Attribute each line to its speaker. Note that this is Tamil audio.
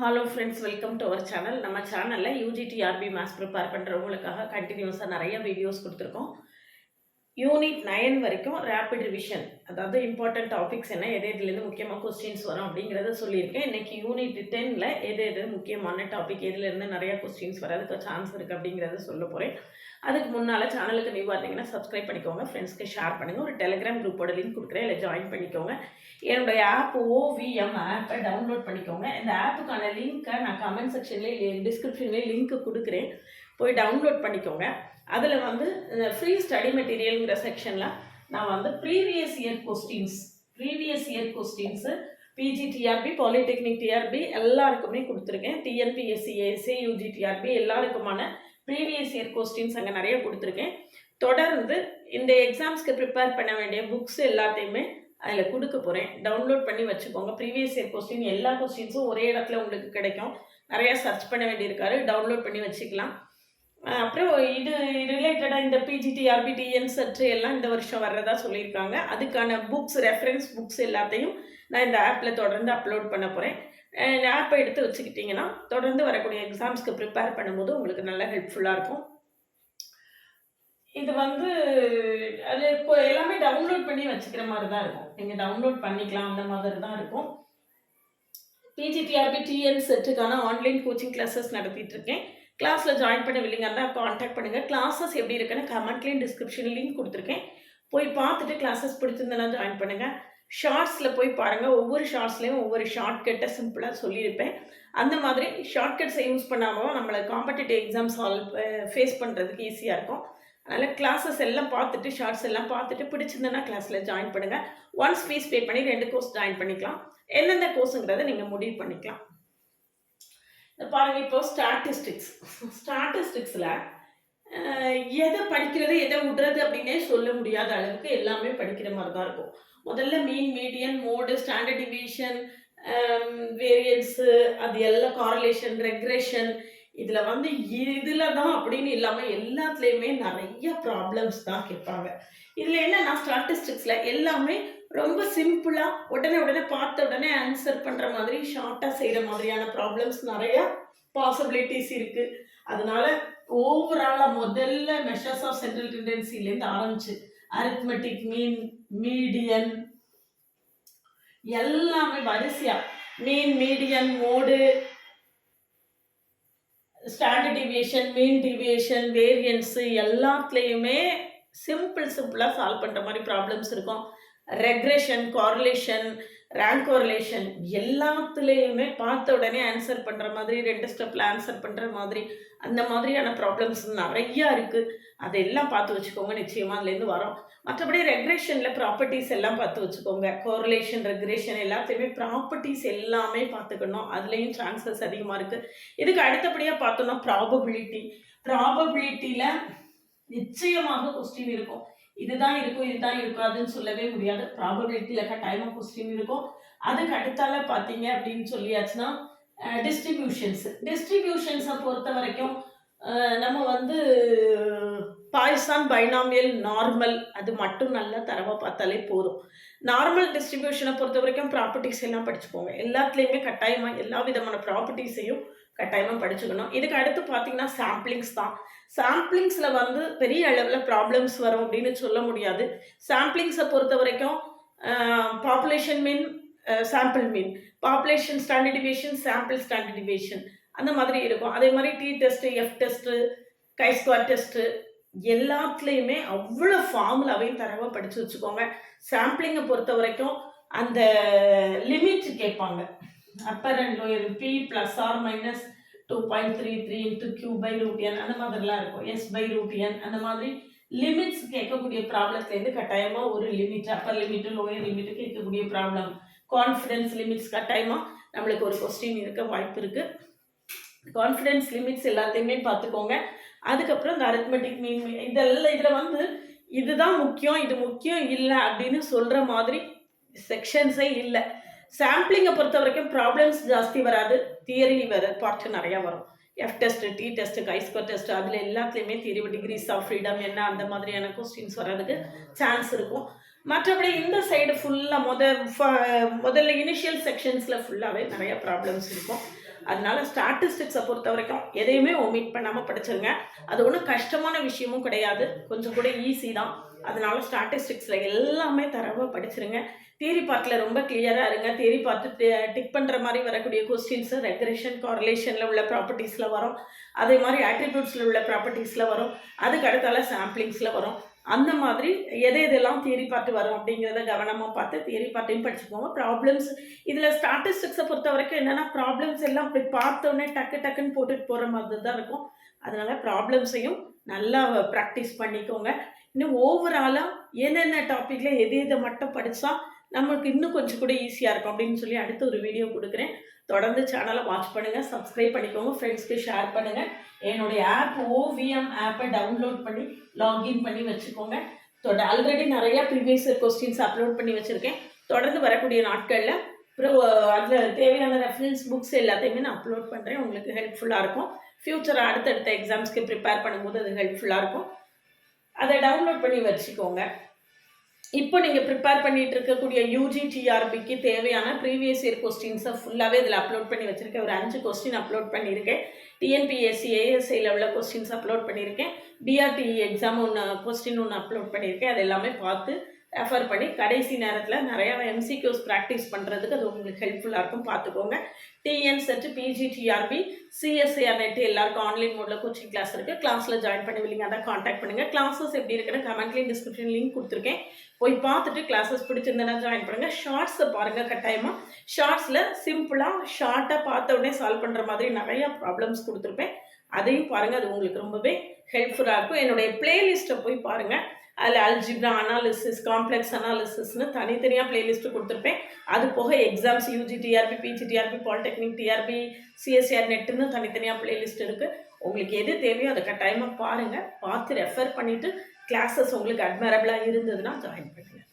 Speaker 1: Hello friends, welcome to our channel. நம்ம சேனலில் யூஜிடிஆர்பி மேத்ஸ் ப்ரிப்பேர் பண்ணுறவங்களுக்காக கண்டினியூஸாக நிறைய வீடியோஸ் கொடுத்துருக்கோம். யூனிட் 9 வரைக்கும் ரேபிட் ரிவிஷன், அதாவது இம்பார்ட்டன்ட் டாபிக்ஸ் என்ன, எது எதுலேருந்து முக்கியமாக கொஸ்டின்ஸ் வரும் அப்படிங்கிறத சொல்லியிருக்கேன். இன்றைக்கி யூனிட் 10ல் எது முக்கியமான டாபிக், எதுலேருந்து நிறையா கொஸ்டின்ஸ் வர்றதுக்கு சான்ஸ் இருக்குது அப்படிங்கிறத சொல்ல போகிறேன். அதுக்கு முன்னால் சேனலுக்கு நியூவாக இருந்தீங்கன்னா சப்ஸ்கிரைப் பண்ணிக்கோங்க, ஃப்ரெண்ட்ஸ்க்கு ஷேர் பண்ணுங்கள். ஒரு டெலிகிராம் குரூப்போட லிங்க் கொடுக்குறேன், இல்லை ஜாயின் பண்ணிக்கோங்க. என்னுடைய ஆப் OVM ஆப்பை டவுன்லோட் பண்ணிக்கோங்க. இந்த ஆப்புக்கான லிங்க்கை நான் கமெண்ட் செக்ஷன்லேயே டிஸ்கிரிப்ஷன்லேயே லிங்க்கு கொடுக்குறேன், போய் டவுன்லோட் பண்ணிக்கோங்க. அதில் வந்து ஃப்ரீ ஸ்டடி மெட்டீரியலுங்கிற செக்ஷனில் நான் வந்து previous year questions PGTRB, polytechnic TRB எல்லாருக்குமே கொடுத்துருக்கேன். டிஎன்பிஎஸ்சி, எஸ்ஏ, யூஜிடிஆர்பி எல்லாருக்குமான ப்ரீவியஸ் இயர் கொஸ்டின்ஸ் அங்கே நிறைய கொடுத்துருக்கேன். தொடர்ந்து இந்த எக்ஸாம்ஸ்க்கு ப்ரிப்பேர் பண்ண வேண்டிய புக்ஸ் எல்லாத்தையுமே அதில் கொடுக்க போகிறேன். டவுன்லோட் பண்ணி வச்சுக்கோங்க. ப்ரீவியஸ் இயர் கொஸ்டின் எல்லா கொஸ்டின்ஸும் ஒரே இடத்துல உங்களுக்கு கிடைக்கும். நிறையா சர்ச் பண்ண வேண்டியிருக்காரு, டவுன்லோட் பண்ணி வச்சுக்கலாம். அப்புறம் இது ரிலேட்டடாக இந்த பிஜிடிஆர்பி, டிஎன்செட் எல்லாம் இந்த வருஷம் வர்றதா சொல்லியிருக்காங்க. அதுக்கான புக்ஸ், ரெஃபரன்ஸ் புக்ஸ் எல்லாத்தையும் நான் இந்த ஆப்பில் தொடர்ந்து அப்லோட் பண்ண போகிறேன். ஆப்பை எடுத்து வச்சுக்கிட்டிங்கன்னா தொடர்ந்து வரக்கூடிய எக்ஸாம்ஸ்க்கு ப்ரிப்பேர் பண்ணும்போது உங்களுக்கு நல்லா ஹெல்ப்ஃபுல்லாக இருக்கும். இது வந்து அது இப்போ எல்லாமே டவுன்லோட் பண்ணி வச்சுக்கிற மாதிரி தான் இருக்கும். நீங்கள் டவுன்லோட் பண்ணிக்கலாம், அந்த மாதிரி தான் இருக்கும். பிஜிடிஆர்பி, டிஎன்செட்டுக்கான ஆன்லைன் கோச்சிங் கிளாஸஸ் நடத்திட்டு இருக்கேன். கிளாஸில் ஜாயின் பண்ண வில்லிங்க இருந்தால் காண்டாக்ட் பண்ணுங்கள். கிளாஸஸ் எப்படி இருக்குன்னு கமெண்ட்லேயும் டிஸ்கிரிப்ஷன் லிங்க் கொடுத்துருக்கேன், போய் பார்த்துட்டு கிளாஸஸ் பிடிச்சிருந்தனா ஜாயின் பண்ணுங்கள். ஷார்ட்ஸில் போய் பாருங்கள், ஒவ்வொரு ஷார்ட்ஸ்லேயும் ஒவ்வொரு ஷார்ட்கட்டை சிம்பிளாக சொல்லியிருப்பேன். அந்த மாதிரி ஷார்ட்கட்ஸை யூஸ் பண்ணாமல் நம்மளை காம்படிட்டிவ் எக்ஸாம் ஃபேஸ் பண்ணுறதுக்கு ஈஸியாக இருக்கும். அதனால் கிளாஸஸ் எல்லாம் பார்த்துட்டு, ஷார்ட்ஸ் எல்லாம் பார்த்துட்டு பிடிச்சிருந்தனா கிளாஸில் ஜாயின் பண்ணுங்கள். ஒன்ஸ் ஃபீஸ் பே பண்ணி 2 கோர்ஸ் ஜாயின் பண்ணிக்கலாம். எந்தெந்த கோர்ஸுங்கிறத நீங்கள் முடிவு பண்ணிக்கலாம். பாருங்க, இப்போ ஸ்டாட்டிஸ்டிக்ஸில் எதை படிக்கிறது எதை விடுறது அப்படின்னே சொல்ல முடியாத அளவுக்கு எல்லாமே படிக்கிற மாதிரி தான் இருக்கும். முதல்ல mean, median, mode, standard deviation, variance, அது எல்லாம் காரலேஷன், ரெக்ரெஷன், இதில் வந்து இதில் தான் அப்படின்னு இல்லாமல் எல்லாத்துலேயுமே நிறைய ப்ராப்ளம்ஸ் தான் கேட்பாங்க. இதில் என்னன்னா ஸ்டாட்டிஸ்டிக்ஸில் எல்லாமே ரொம்ப சிம்பிளாக உடனே பார்த்த உடனே ஆன்சர் பண்ணுற மாதிரி ஷார்ட்டாக செய்கிற மாதிரியான ப்ராப்ளம்ஸ் நிறையா பாசிபிலிட்டிஸ் இருக்குது. அதனால ஓவராலாக முதல்ல மெஷர்ஸ் ஆஃப் சென்ட்ரல் டெண்டன்சிலேருந்து ஆரம்பிச்சு அரித்மெட்டிக், மீன், மீடியன் எல்லாமே வரிசையாக mean, median, mode, standard deviation, mean deviation, variance எல்லாத்துலேயுமே சிம்பிளாக சால்வ் பண்ணுற மாதிரி ப்ராப்ளம்ஸ் இருக்கும். ரெக்ரெஷன், கார்லேஷன், ரேங்க் கோரிலேஷன் எல்லாத்துலேயுமே பார்த்த உடனே ஆன்சர் பண்ணுற மாதிரி, 2 ஸ்டெப்பில் ஆன்சர் பண்ணுற மாதிரி, அந்த மாதிரியான ப்ராப்ளம்ஸ் நிறையா இருக்குது. அதெல்லாம் பார்த்து வச்சுக்கோங்க, நிச்சயமாக அதுலேருந்து வரும். மற்றபடி ரெக்ரெஷனில் ப்ராப்பர்ட்டிஸ் எல்லாம் பார்த்து வச்சுக்கோங்க. கோரிலேஷன், ரெக்ரெஷன் எல்லாத்தையுமே ப்ராப்பர்ட்டிஸ் எல்லாமே பார்த்துக்கணும். அதுலேயும் சான்சஸ் அதிகமாக இருக்குது. இதுக்கு அடுத்தபடியாக பார்த்தோன்னா ப்ராபபிலிட்டியில் நிச்சயமாக கொஸ்டின் இருக்கும். இதுதான் இருக்காதுன்னு சொல்லவே முடியாது. ப்ராபபிலிட்டியில் கட்டாயமாக கொஸ்டின் இருக்கும். அதுக்கு அடுத்தால பார்த்தீங்க அப்படின்னு சொல்லியாச்சுன்னா டிஸ்ட்ரிபியூஷன்ஸை பொறுத்த வரைக்கும் நம்ம வந்து பாய்சான், பைனாமியல், நார்மல் அது மட்டும் நல்லா தரவாக பார்த்தாலே போதும். நார்மல் டிஸ்ட்ரிபியூஷனை பொறுத்த வரைக்கும் ப்ராப்பர்ட்டிஸ் எல்லாம் படிச்சுக்கோங்க. எல்லாத்துலேயுமே கட்டாயமாக எல்லா விதமான ப்ராப்பர்ட்டிஸையும் கட்டாயமாக படிச்சுக்கணும். இதுக்கு அடுத்து பார்த்தீங்கன்னா சாம்பிளிங்ஸ் தான். சாம்பிளிங்ஸில் வந்து பெரிய அளவில் ப்ராப்ளம்ஸ் வரும் அப்படின்னு சொல்ல முடியாது. சாம்பிளிங்ஸை பொறுத்த வரைக்கும் population mean, sample mean, population standard deviation, sample standard deviation அந்த மாதிரி இருக்கும். அதே மாதிரி t test, f test, chi square test எல்லாத்துலேயுமே அவ்வளோ ஃபார்முலாவையும் தரவாக படித்து வச்சுக்கோங்க. சாம்பிளிங்கை பொறுத்த வரைக்கும் அந்த லிமிட் கேட்பாங்க. Upper and lower P + or - 2.33 × Q/√n அந்த மாதிரிலாம் இருக்கும். S/√n அந்த மாதிரி லிமிட்ஸ் கேட்கக்கூடிய ப்ராப்ளத்துலேருந்து கட்டாயமாக ஒரு limit, Appar limit, lower limit கேட்கக்கூடிய ப்ராப்ளம், கான்ஃபிடன்ஸ் லிமிட்ஸ் கட்டாயமாக நம்மளுக்கு ஒரு கொஸ்டின் இருக்க வாய்ப்பு இருக்குது. கான்ஃபிடன்ஸ் லிமிட்ஸ் எல்லாத்தையுமே பார்த்துக்கோங்க. அதுக்கப்புறம் இந்த அரித்மெட்டிக், மீன், இதெல்லாம் இதில் வந்து இதுதான் முக்கியம், இது முக்கியம் இல்லை அப்படின்னு சொல்கிற மாதிரி செக்ஷன்ஸே இல்லை. சாம்பிளிங்கை பொறுத்த வரைக்கும் ப்ராப்ளம்ஸ் ஜாஸ்தி வராது, தியரி பார்ட்டு நிறையா வரும். F test, t test, chi square test அதில் எல்லாத்துலேயுமே தியரி, டிகிரிஸ் ஆஃப் ஃப்ரீடம் என்ன அந்த மாதிரியான கொஸ்டின்ஸ் வர்றதுக்கு சான்ஸ் இருக்கும். மற்றபடி இந்த சைடு ஃபுல்லாக முதல்ல இனிஷியல் செக்ஷன்ஸில் ஃபுல்லாகவே நிறைய ப்ராப்ளம்ஸ் இருக்கும். அதனால ஸ்டாட்டிஸ்டிக்ஸை பொறுத்த வரைக்கும் எதையுமே ஒமிட் பண்ணாமல் படிச்சிருங்க. அது ஒன்றும் கஷ்டமான விஷயமும் கிடையாது, கொஞ்சம் கூட ஈஸி தான். அதனால ஸ்டாட்டிஸ்டிக்ஸில் எல்லாமே தரவாக படிச்சிருங்க. தியரி பார்ட்டில் ரொம்ப கிளியராக இருங்க. தியரி பார்த்து டிக் பண்ணுற மாதிரி வரக்கூடிய கொஸ்டின்ஸு ரெக்ரெஷன் கார்லேஷனில் உள்ள ப்ராப்பர்ட்டிஸில் வரும், அதே மாதிரி ஆட்ரிபியூட்ஸில் உள்ள ப்ராப்பர்ட்டிஸில் வரும், அதுக்கு அடுத்தால சாம்பிளிங்ஸில் வரும். அந்த மாதிரி எதெல்லாம் தியரி பார்ட்டு வரும் அப்படிங்கிறத கவனமாக பார்த்து தியரி பார்ட்டையும் படிச்சுக்கோங்க. ப்ராப்ளம்ஸ் இதில் ஸ்டாட்டிஸ்டிக்ஸை பொறுத்த வரைக்கும் என்னென்னா ப்ராப்ளம்ஸ் எல்லாம் அப்படி பார்த்தோன்னே டக்குன்னு போட்டுட்டு போகிற மாதிரி தான் இருக்கும். அதனால் ப்ராப்ளம்ஸையும் நல்லா ப்ராக்டிஸ் பண்ணிக்கோங்க. இன்னும் ஓவராலாக என்னென்ன டாப்பிக்கில் எதை மட்டும் படித்தா நமக்கு இன்னும் கொஞ்சம் கூட ஈஸியாக இருக்கும் அப்படின்னு சொல்லி அடுத்து ஒரு வீடியோ கொடுக்குறேன். தொடர்ந்து சேனலை வாட்ச் பண்ணுங்கள், சப்ஸ்கிரைப் பண்ணிக்கோங்க, ஃப்ரெண்ட்ஸ்க்கு ஷேர் பண்ணுங்கள். என்னுடைய ஆப் OVM ஆப்பை டவுன்லோட் பண்ணி லாகின் பண்ணி வச்சுக்கோங்க. ஆல்ரெடி நிறையா ப்ரீவியஸ் கொஸ்டின்ஸ் அப்லோட் பண்ணி வச்சுருக்கேன். தொடர்ந்து வரக்கூடிய நாட்களில் அப்புறம் அதில் தேவையான ரெஃபரன்ஸ் புக்ஸ் எல்லாத்தையுமே நான் அப்லோட் பண்ணுறேன். உங்களுக்கு ஹெல்ப்ஃபுல்லாக இருக்கும். ஃப்யூச்சர் அடுத்தடுத்த எக்ஸாம்ஸ்க்கு ப்ரிப்பேர் பண்ணும்போது அது ஹெல்ப்ஃபுல்லாக இருக்கும். அதை டவுன்லோட் பண்ணி வச்சுக்கோங்க. இப்போ நீங்கள் ப்ரிப்பேர் பண்ணிட்டு இருக்கக்கூடிய UG TRBக்கு தேவையான ப்ரீவியஸ் இயர் கொஸ்டின்ஸை ஃபுல்லாகவே இதில் அப்லோட் பண்ணி வச்சுருக்கேன். ஒரு 5 கொஸ்டின் அப்லோட் பண்ணியிருக்கேன். TNPSC ASIயில் உள்ள கொஸ்டின்ஸ் அப்லோட் பண்ணியிருக்கேன். BRTE எக்ஸாம் கொஸ்டின் ஒன்று அப்லோட் பண்ணியிருக்கேன். அது எல்லாமே பார்த்து ரெஃபர் பண்ணி கடைசி நேரத்தில் நிறையா MCQs ப்ராக்டிஸ் பண்ணுறதுக்கு அது உங்களுக்கு ஹெல்ப்ஃபுல்லாக இருக்கும், பார்த்துக்கோங்க. TN set PG TRB CSIR net எல்லாருக்கும் ஆன்லைன் மோடில் கோச்சிங் கிளாஸ் இருக்குது. கிளாஸில் ஜாயின் பண்ணிவில்லைங்க, அதை காண்டாக்ட் பண்ணுங்கள். கிளாஸஸ் எப்படி இருக்குன்னு கமெண்ட்லேயும் டிஸ்கிரிப்ஷன் லிங்க் கொடுத்துருக்கேன், போய் பார்த்துட்டு கிளாஸஸ் பிடிச்சிருந்தேன்னா ஜாயின் பண்ணுங்கள். ஷார்ட்ஸை பாருங்கள் கட்டாயமாக. ஷார்ட்ஸில் சிம்பிளாக ஷார்ட்டாக பார்த்த உடனே சால்வ் பண்ணுற மாதிரி நிறையா ப்ராப்ளம்ஸ் கொடுத்துருப்பேன், அதையும் பாருங்கள். அது உங்களுக்கு ரொம்பவே ஹெல்ப்ஃபுல்லாக இருக்கும். என்னுடைய பிளேலிஸ்ட்டை போய் பாருங்கள். அதில் அல்ஜிப்ரா அனாலிசிஸ், காம்ப்ளெக்ஸ் அனாலிசிஸ்னு தனித்தனியாக பிளேலிஸ்ட்டு கொடுத்துருப்பேன். அது போக exams UG TRB PG TRB polytechnic TRB CSIR நெட்டுன்னு தனித்தனியாக பிளேலிஸ்ட் இருக்குது. உங்களுக்கு எது தேவையோ அதை கட்டாயமாக பாருங்கள். பார்த்து ரெஃபர் பண்ணிவிட்டு கிளாஸஸ் உங்களுக்கு அட்மைரபிளாக இருந்ததுன்னா ஜாயின் பண்ணுங்கள்.